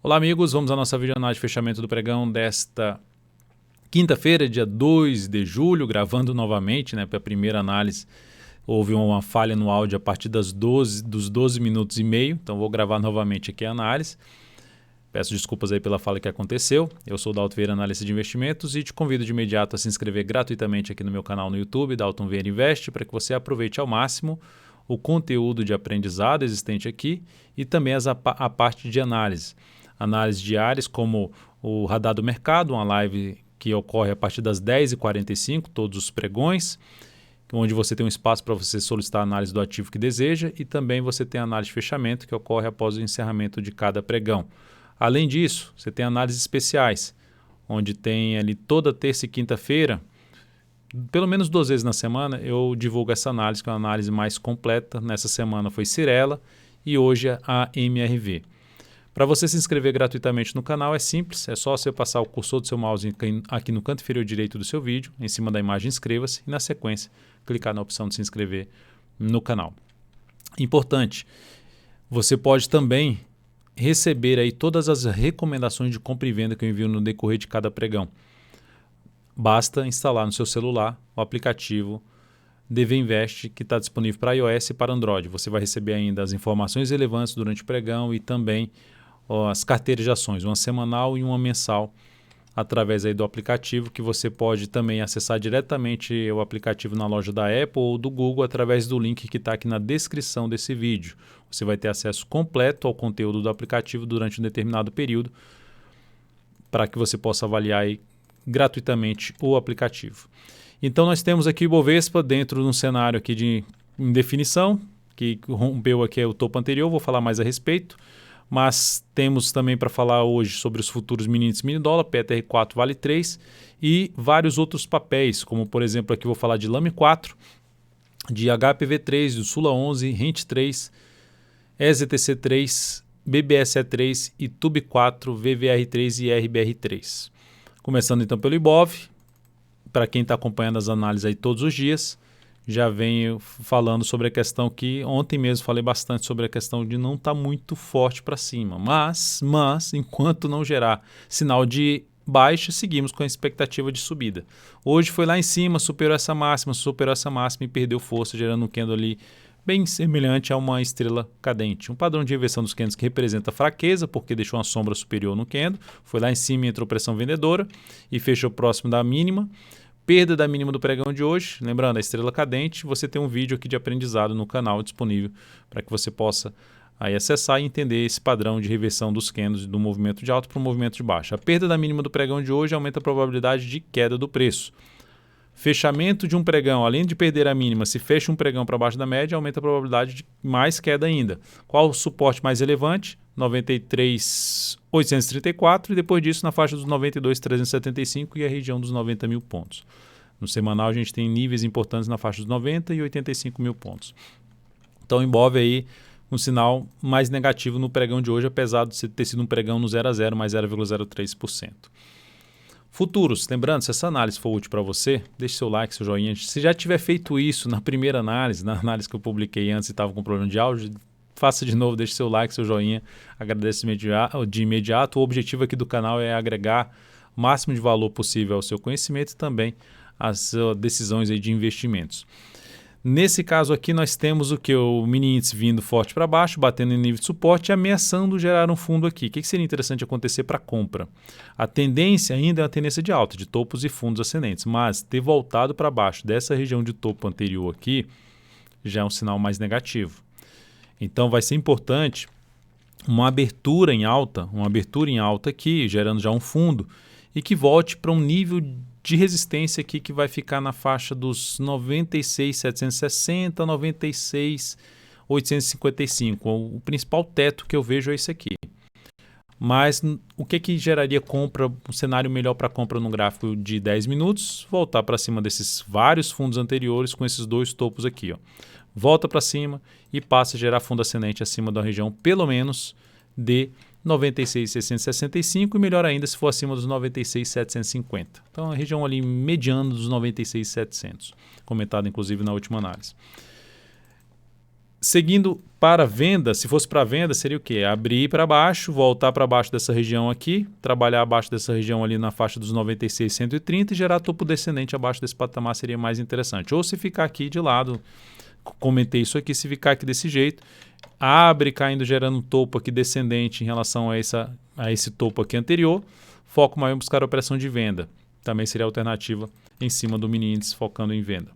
Olá amigos, vamos à nossa videoanálise de fechamento do pregão desta quinta-feira, dia 2 de julho, gravando novamente, para a primeira análise. Houve uma falha no áudio a partir dos 12 minutos e meio, então vou gravar novamente aqui a análise. Peço desculpas aí pela falha que aconteceu. Eu sou o Dalton Vieira, analista de investimentos, e te convido de imediato a se inscrever gratuitamente aqui no meu canal no YouTube, Dalton Vieira Investe, para que você aproveite ao máximo o conteúdo de aprendizado existente aqui e também a parte de análise. Análises diárias como o Radar do Mercado, uma live que ocorre a partir das 10h45, todos os pregões, onde você tem um espaço para você solicitar a análise do ativo que deseja, e também você tem a análise de fechamento que ocorre após o encerramento de cada pregão. Além disso, você tem análises especiais, onde tem ali toda terça e quinta-feira, pelo menos 2 vezes na semana, eu divulgo essa análise, que é uma análise mais completa. Nessa semana foi Cyrela e hoje a MRV. Para você se inscrever gratuitamente no canal é simples, é só você passar o cursor do seu mouse aqui no canto inferior direito do seu vídeo, em cima da imagem inscreva-se e na sequência clicar na opção de se inscrever no canal. Importante, você pode também receber aí todas as recomendações de compra e venda que eu envio no decorrer de cada pregão. Basta instalar no seu celular o aplicativo DV Invest, que está disponível para iOS e para Android. Você vai receber ainda as informações relevantes durante o pregão e também as carteiras de ações, uma semanal e uma mensal, através aí do aplicativo, que você pode também acessar diretamente o aplicativo na loja da Apple ou do Google através do link que está aqui na descrição desse vídeo. Você vai ter acesso completo ao conteúdo do aplicativo durante um determinado período, para que você possa avaliar aí gratuitamente o aplicativo. Então nós temos aqui o Ibovespa dentro de um cenário aqui de indefinição, que rompeu aqui o topo anterior, vou falar mais a respeito. Mas temos também para falar hoje sobre os futuros mini índice mini dólar, PTR4 vale 3 e vários outros papéis, como por exemplo aqui vou falar de LAME 4, de HPV3, do Sula 11, Rent 3, EZTC 3, BBSE 3 e TUB 4, VVR 3 e RBR3. Começando então pelo Ibov, para quem está acompanhando as análises aí todos os dias, já venho falando sobre a questão que ontem mesmo falei bastante sobre a questão de não estar muito forte para cima. Mas, enquanto não gerar sinal de baixa, seguimos com a expectativa de subida. Hoje foi lá em cima, superou essa máxima e perdeu força, gerando um candle ali bem semelhante a uma estrela cadente. Um padrão de inversão dos candles que representa fraqueza, porque deixou uma sombra superior no candle. Foi lá em cima e entrou pressão vendedora e fechou próximo da mínima. Perda da mínima do pregão de hoje, lembrando, a estrela cadente, você tem um vídeo aqui de aprendizado no canal disponível para que você possa aí acessar e entender esse padrão de reversão dos candles do movimento de alta para o movimento de baixa. A perda da mínima do pregão de hoje aumenta a probabilidade de queda do preço. Fechamento de um pregão, além de perder a mínima, se fecha um pregão para baixo da média, aumenta a probabilidade de mais queda ainda. Qual o suporte mais relevante? 93.834 e depois disso na faixa dos 92.375 e a região dos 90 mil pontos. No semanal a gente tem níveis importantes na faixa dos 90 e 85 mil pontos. Então envolve aí um sinal mais negativo no pregão de hoje, apesar de ter sido um pregão no 0 a 0 mais 0,03%. Futuros, lembrando, se essa análise for útil para você, deixe seu like, seu joinha. Se já tiver feito isso na primeira análise, na análise que eu publiquei antes e estava com problema de áudio, faça de novo, deixe seu like, seu joinha, agradeço de imediato. O objetivo aqui do canal é agregar o máximo de valor possível ao seu conhecimento e também às decisões aí de investimentos. Nesse caso aqui nós temos o que? O mini índice vindo forte para baixo, batendo em nível de suporte e ameaçando gerar um fundo aqui. O que seria interessante acontecer para compra? A tendência ainda é uma tendência de alta, de topos e fundos ascendentes, mas ter voltado para baixo dessa região de topo anterior aqui já é um sinal mais negativo. Então vai ser importante uma abertura em alta aqui, gerando já um fundo, e que volte para um nível de resistência aqui que vai ficar na faixa dos 96.760, 96.855. O principal teto que eu vejo é esse aqui. Mas o que geraria compra, um cenário melhor para compra no gráfico de 10 minutos? Voltar para cima desses vários fundos anteriores com esses dois topos aqui, ó. Volta para cima e passa a gerar fundo ascendente acima da região pelo menos de 96.665 e melhor ainda se for acima dos 96.750. Então a região ali mediana dos 96.700, comentado inclusive na última análise. Seguindo para venda, se fosse para venda, seria o quê? Abrir para baixo, voltar para baixo dessa região aqui, trabalhar abaixo dessa região ali na faixa dos 96,130 e gerar topo descendente abaixo desse patamar seria mais interessante. Ou se ficar aqui de lado, comentei isso aqui, se ficar aqui desse jeito, abre caindo, gerando um topo aqui descendente em relação a esse topo aqui anterior, foco maior em buscar a operação de venda. Também seria alternativa em cima do mini índice focando em venda.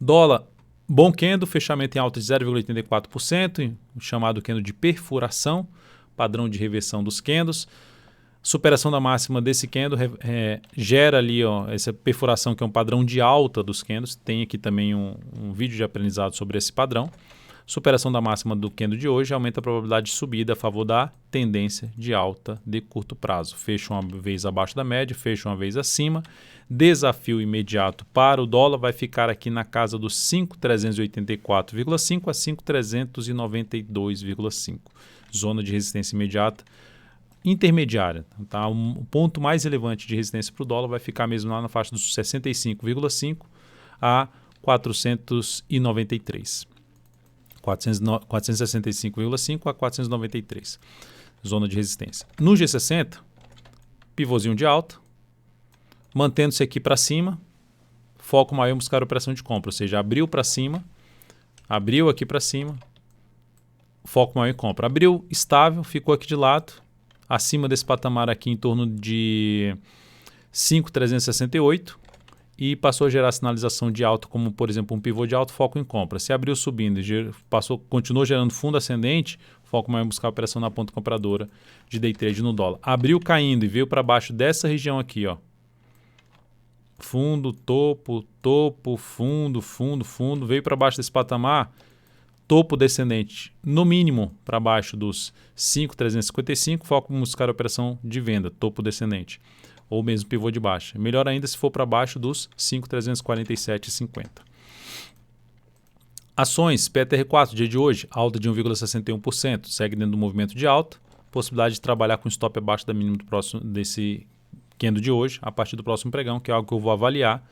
Dólar. Bom candle, fechamento em alta de 0,84%, chamado candle de perfuração, padrão de reversão dos candles. Superação da máxima desse candle gera ali essa perfuração que é um padrão de alta dos candles. Tem aqui também um vídeo de aprendizado sobre esse padrão. Superação da máxima do candle de hoje aumenta a probabilidade de subida a favor da tendência de alta de curto prazo. Fecha uma vez abaixo da média, fecha uma vez acima. Desafio imediato para o dólar vai ficar aqui na casa dos 5.384,5 a 5.392,5. Zona de resistência imediata intermediária. Tá? O ponto mais relevante de resistência para o dólar vai ficar mesmo lá na faixa dos 65,5 a 493. 465,5 a 493. Zona de resistência. No G60, pivôzinho de alta, mantendo-se aqui para cima, foco maior em buscar a operação de compra, ou seja, abriu para cima, abriu aqui para cima, foco maior em compra. Abriu estável, ficou aqui de lado, acima desse patamar aqui em torno de 5.368 e passou a gerar sinalização de alta, como por exemplo um pivô de alto, foco em compra. Se abriu subindo e continuou gerando fundo ascendente, foco maior em buscar a operação na ponta compradora de day trade no dólar. Abriu caindo e veio para baixo dessa região aqui, ó. Fundo, topo, topo, fundo, fundo, fundo, veio para baixo desse patamar, topo descendente, no mínimo para baixo dos 5.355, foco em buscar a operação de venda, topo descendente, ou mesmo pivô de baixa. Melhor ainda se for para baixo dos 5.347,50. Ações, PTR4, dia de hoje, alta de 1,61%, segue dentro do movimento de alta, possibilidade de trabalhar com stop abaixo da mínima do próximo desse candle de hoje, a partir do próximo pregão, que é algo que eu vou avaliar,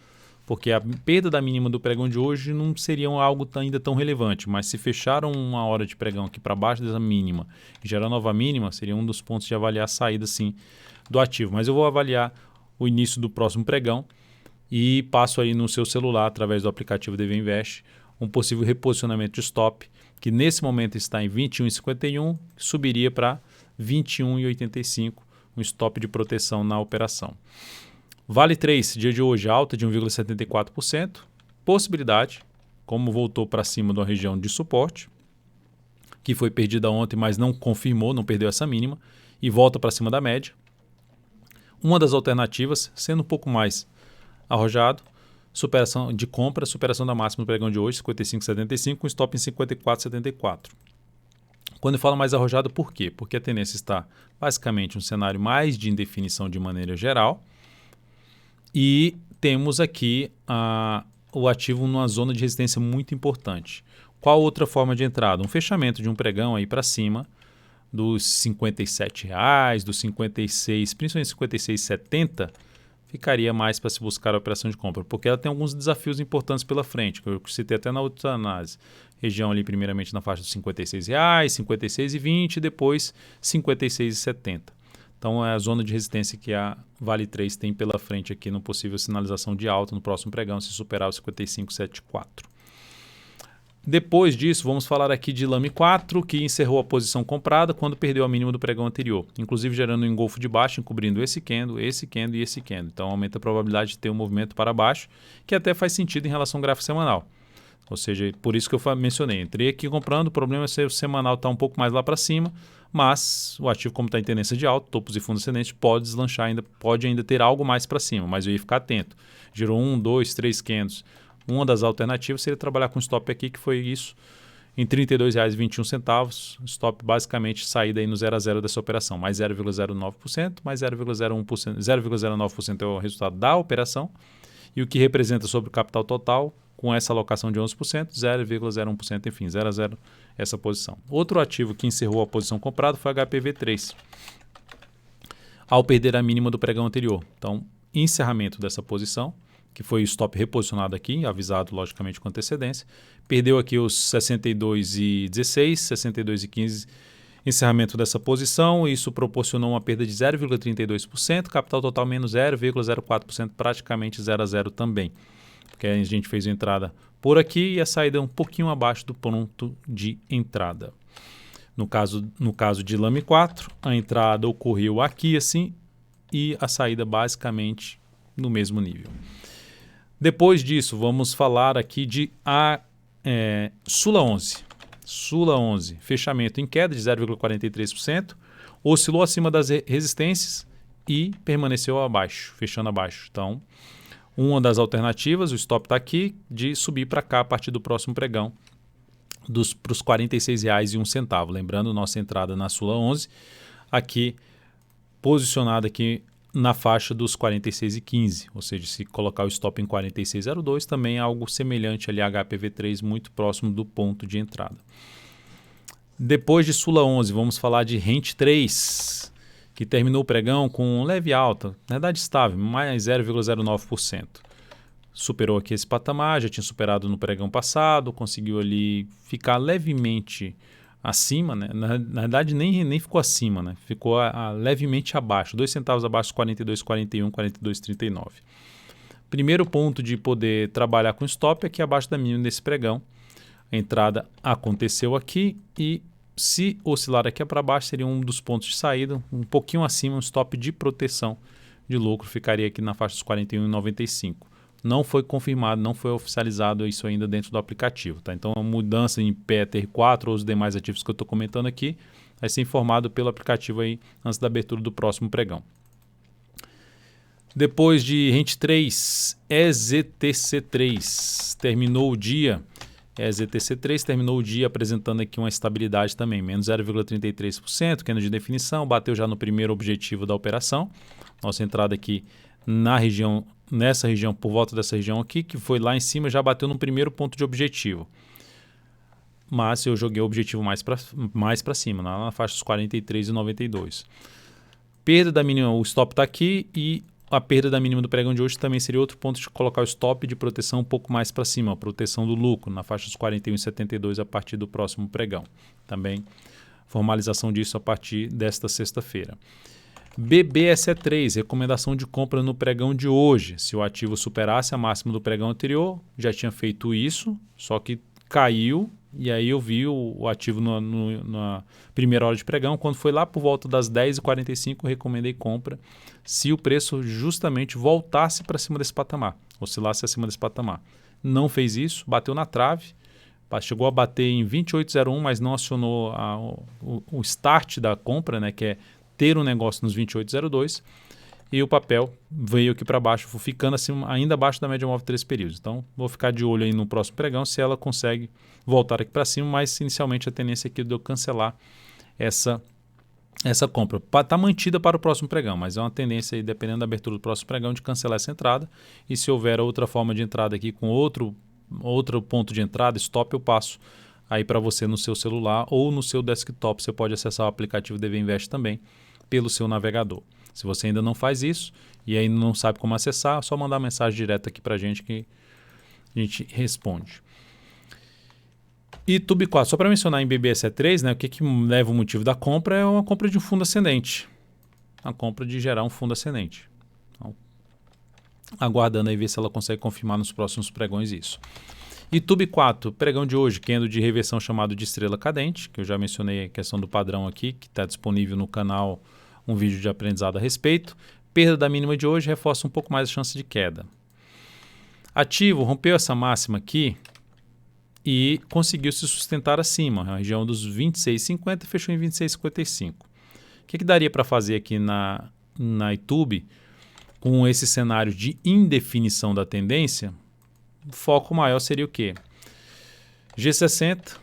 porque a perda da mínima do pregão de hoje não seria algo ainda tão relevante, mas se fecharam uma hora de pregão aqui para baixo dessa mínima e gerar nova mínima, seria um dos pontos de avaliar a saída sim do ativo. Mas eu vou avaliar o início do próximo pregão e passo aí no seu celular, através do aplicativo DV Invest, um possível reposicionamento de stop, que nesse momento está em 21,51, subiria para 21,85, um stop de proteção na operação. Vale 3, dia de hoje, alta de 1,74%. Possibilidade, como voltou para cima da região de suporte, que foi perdida ontem, mas não confirmou, não perdeu essa mínima, e volta para cima da média. Uma das alternativas, sendo um pouco mais arrojado, superação de compra, superação da máxima do pregão de hoje, 55,75, com stop em 54,74. Quando eu falo mais arrojado, por quê? Porque a tendência está basicamente um cenário mais de indefinição de maneira geral e temos aqui o ativo numa zona de resistência muito importante. Qual outra forma de entrada? Um fechamento de um pregão aí para cima dos R$57, dos 56, principalmente 56,70, ficaria mais para se buscar a operação de compra, porque ela tem alguns desafios importantes pela frente, que eu citei até na outra análise. Região ali primeiramente na faixa dos R$56, R$56,20 e depois R$56,70. Então é a zona de resistência que a Vale 3 tem pela frente aqui no possível sinalização de alta no próximo pregão, se superar o 55,74. Depois disso, vamos falar aqui de Lame 4, que encerrou a posição comprada quando perdeu a mínima do pregão anterior, inclusive gerando um engolfo de baixo, encobrindo esse candle e esse candle. Então aumenta a probabilidade de ter um movimento para baixo, que até faz sentido em relação ao gráfico semanal. Ou seja, por isso que eu mencionei, entrei aqui comprando, o problema é se o semanal está um pouco mais lá para cima, mas o ativo, como está em tendência de alta, topos e fundos ascendentes, pode deslanchar ainda, pode ainda ter algo mais para cima, mas eu ia ficar atento. Gerou 1, 2, 3 candles. Uma das alternativas seria trabalhar com stop aqui, que foi isso, em R$ 32,21, stop basicamente saída aí no 0 a 0 dessa operação, mais 0,09%, mais 0,01%, 0,09% é o resultado da operação, e o que representa sobre o capital total, com essa alocação de 11%, 0,01%, enfim, 0 a 0 essa posição. Outro ativo que encerrou a posição comprada foi a HPV3, ao perder a mínima do pregão anterior. Então, encerramento dessa posição, que foi o stop reposicionado aqui, avisado logicamente com antecedência. Perdeu aqui os 62,16, 62,15, encerramento dessa posição. Isso proporcionou uma perda de 0,32%, capital total menos 0,04%, praticamente 0 a 0 também. Porque a gente fez a entrada por aqui e a saída um pouquinho abaixo do ponto de entrada. No caso de Lame 4, a entrada ocorreu aqui assim e a saída basicamente no mesmo nível. Depois disso, vamos falar aqui de Sula 11. Sula 11, fechamento em queda de 0,43%, oscilou acima das resistências e permaneceu abaixo, fechando abaixo. Então, uma das alternativas, o stop está aqui, de subir para cá a partir do próximo pregão para os R$ 46,01. Lembrando, nossa entrada na Sula 11, aqui posicionada aqui na faixa dos 46,15, ou seja, se colocar o stop em 46,02, também é algo semelhante ali a HPV3, muito próximo do ponto de entrada. Depois de Sula 11, vamos falar de Rent 3, que terminou o pregão com leve alta, na verdade estável, mais 0,09%. Superou aqui esse patamar, já tinha superado no pregão passado, conseguiu ali ficar levemente acima, né? Na verdade nem ficou acima, né? Ficou levemente abaixo, 2 centavos abaixo, 42,41, 42,39. Primeiro ponto de poder trabalhar com stop é aqui abaixo da mínima desse pregão. A entrada aconteceu aqui e se oscilar aqui para baixo seria um dos pontos de saída, um pouquinho acima, um stop de proteção de lucro, ficaria aqui na faixa dos 41,95. Não foi confirmado, não foi oficializado isso ainda dentro do aplicativo. Tá? Então, a mudança em PETR4 ou os demais ativos que eu estou comentando aqui vai ser informado pelo aplicativo aí antes da abertura do próximo pregão. Depois de Rent 3, EZTC3 terminou o dia. EZTC3 terminou o dia apresentando aqui uma estabilidade também, menos 0,33%, candle de definição, bateu já no primeiro objetivo da operação. Nossa entrada aqui nessa região, por volta dessa região aqui, que foi lá em cima, já bateu no primeiro ponto de objetivo. Mas eu joguei o objetivo mais para cima, na faixa dos 43,92. Perda da mínima, o stop está aqui e a perda da mínima do pregão de hoje também seria outro ponto de colocar o stop de proteção um pouco mais para cima, a proteção do lucro, na faixa dos 41,72 a partir do próximo pregão. Também formalização disso a partir desta sexta-feira. BBSE3, recomendação de compra no pregão de hoje. Se o ativo superasse a máxima do pregão anterior, já tinha feito isso, só que caiu, e aí eu vi o ativo na primeira hora de pregão. Quando foi lá por volta das 10h45, recomendei compra se o preço justamente voltasse para cima desse patamar, oscilasse acima desse patamar. Não fez isso, bateu na trave, chegou a bater em 28,01, mas não acionou o start da compra, né, que é ter um negócio nos 28,02, e o papel veio aqui para baixo, ficando assim, ainda abaixo da média móvel de 3 períodos. Então, vou ficar de olho aí no próximo pregão se ela consegue voltar aqui para cima, mas inicialmente a tendência aqui de eu cancelar essa compra. Está mantida para o próximo pregão, mas é uma tendência aí, dependendo da abertura do próximo pregão, de cancelar essa entrada, e se houver outra forma de entrada aqui com outro ponto de entrada, stop, eu passo aí para você no seu celular ou no seu desktop. Você pode acessar o aplicativo DV Invest também pelo seu navegador. Se você ainda não faz isso e ainda não sabe como acessar, é só mandar mensagem direta aqui para a gente que a gente responde. E Tube 4, só para mencionar em BBSE3, né, o que leva o motivo da compra é uma compra de um fundo ascendente. A compra de gerar um fundo ascendente. Então, aguardando aí ver se ela consegue confirmar nos próximos pregões isso. E Tube 4, pregão de hoje, candle de reversão chamado de estrela cadente, que eu já mencionei a questão do padrão aqui, que está disponível no canal, um vídeo de aprendizado a respeito. Perda da mínima de hoje reforça um pouco mais a chance de queda. Ativo rompeu essa máxima aqui e conseguiu se sustentar acima, na região dos 26,50 e fechou em 26,55. O que daria para fazer aqui na YouTube com esse cenário de indefinição da tendência? O foco maior seria o quê? G60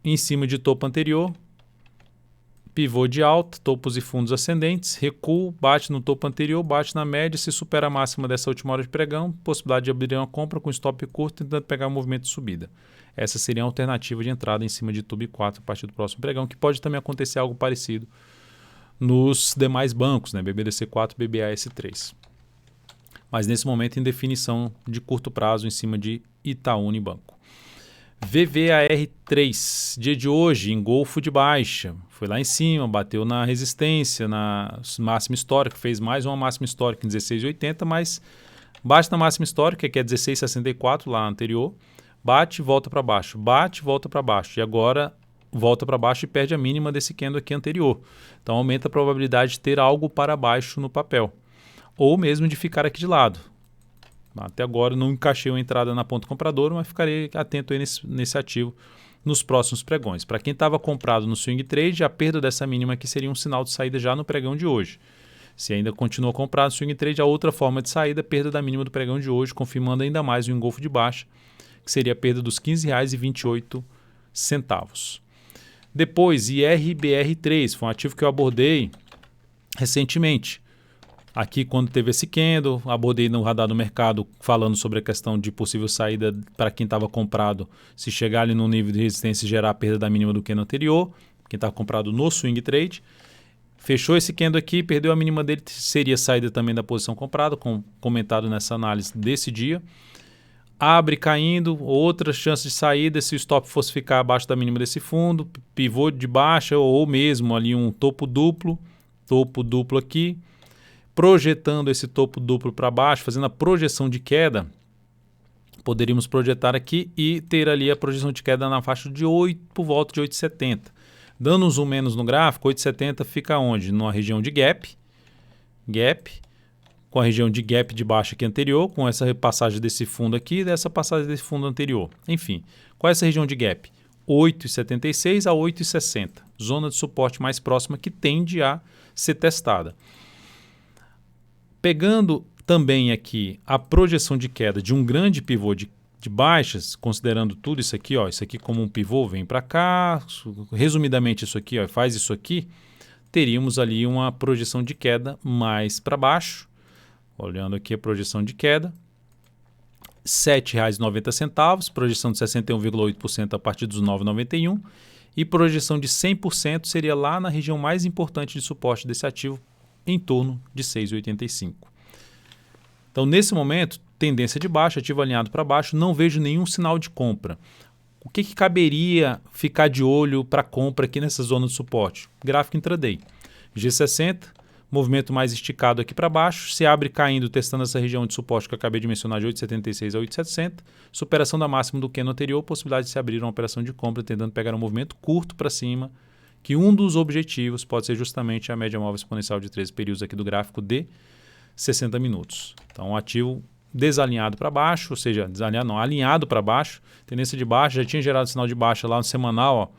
em cima de topo anterior, pivô de alta, topos e fundos ascendentes, recuo, bate no topo anterior, bate na média, se supera a máxima dessa última hora de pregão, possibilidade de abrir uma compra com stop curto tentando pegar um movimento de subida. Essa seria a alternativa de entrada em cima de Tube 4 a partir do próximo pregão, que pode também acontecer algo parecido nos demais bancos, né? BBDC4 e BBAS3. mas nesse momento em definição de curto prazo em cima de Itaú Unibanco. VVAR3, dia de hoje, engolfo de baixa, foi lá em cima, bateu na resistência, na máxima histórica, fez mais uma máxima histórica em 16,80, mas bate na máxima histórica, que é 16,64 lá anterior, bate e volta para baixo, bate e volta para baixo, e agora volta para baixo e perde a mínima desse candle aqui anterior. Então aumenta a probabilidade de ter algo para baixo no papel, ou mesmo de ficar aqui de lado. Até agora não encaixei uma entrada na ponta compradora, mas ficarei atento aí nesse ativo nos próximos pregões. Para quem estava comprado no swing trade, a perda dessa mínima aqui seria um sinal de saída já no pregão de hoje. Se ainda continua comprado no swing trade, a outra forma de saída, perda da mínima do pregão de hoje, confirmando ainda mais o engolfo de baixa, que seria a perda dos R$ 15,28. Depois, IRBR3, foi um ativo que eu abordei recentemente. Aqui, quando teve esse candle, abordei no radar do mercado falando sobre a questão de possível saída para quem estava comprado, se chegar ali no nível de resistência e gerar a perda da mínima do candle anterior, quem estava comprado no swing trade. Fechou esse candle aqui, perdeu a mínima dele, seria saída também da posição comprada, comentado nessa análise desse dia. Abre caindo, outra chance de saída se o stop fosse ficar abaixo da mínima desse fundo, pivô de baixa ou mesmo ali um topo duplo aqui, projetando esse topo duplo para baixo, fazendo a projeção de queda, poderíamos projetar aqui e ter ali a projeção de queda na faixa de 8, por volta de 8,70. Dando um zoom menos no gráfico, 8,70 fica onde? Numa região de gap, com a região de gap de baixo aqui anterior, com essa repassagem desse fundo aqui e dessa passagem desse fundo anterior. Enfim, qual é essa região de gap? 8,76 a 8,60, zona de suporte mais próxima que tende a ser testada. Pegando também aqui a projeção de queda de um grande pivô de baixas, considerando tudo isso aqui como um pivô, vem para cá, resumidamente isso aqui, faz isso aqui, teríamos ali uma projeção de queda mais para baixo, olhando aqui a projeção de queda, R$ 7,90, projeção de 61,8% a partir dos 9,91 e projeção de 100% seria lá na região mais importante de suporte desse ativo, em torno de 6,85. Então, nesse momento, tendência de baixa, ativo alinhado para baixo, não vejo nenhum sinal de compra. O que caberia ficar de olho para compra aqui nessa zona de suporte? Gráfico intraday. G60, movimento mais esticado aqui para baixo, se abre caindo, testando essa região de suporte que eu acabei de mencionar de 8,76 a 8,700, superação da máxima do candle anterior, possibilidade de se abrir uma operação de compra, tentando pegar um movimento curto para cima, que um dos objetivos pode ser justamente a média móvel exponencial de 13 períodos aqui do gráfico de 60 minutos. Então, um ativo desalinhado para baixo, ou seja, alinhado para baixo, tendência de baixa, já tinha gerado sinal de baixa lá no semanal,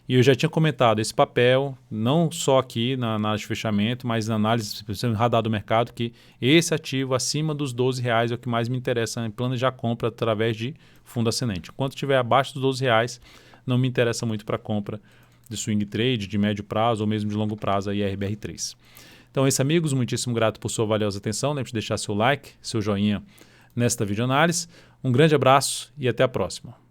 e eu já tinha comentado esse papel, não só aqui na análise de fechamento, mas na análise radar do mercado, que esse ativo acima dos R$ 12 é o que mais me interessa em planejar compra através de fundo ascendente. Enquanto estiver abaixo dos R$ 12, não me interessa muito para compra de swing trade, de médio prazo ou mesmo de longo prazo, a IRBR3. Então é isso, amigos, muitíssimo grato por sua valiosa atenção. Lembre-se de deixar seu like, seu joinha nesta videoanálise. Um grande abraço e até a próxima.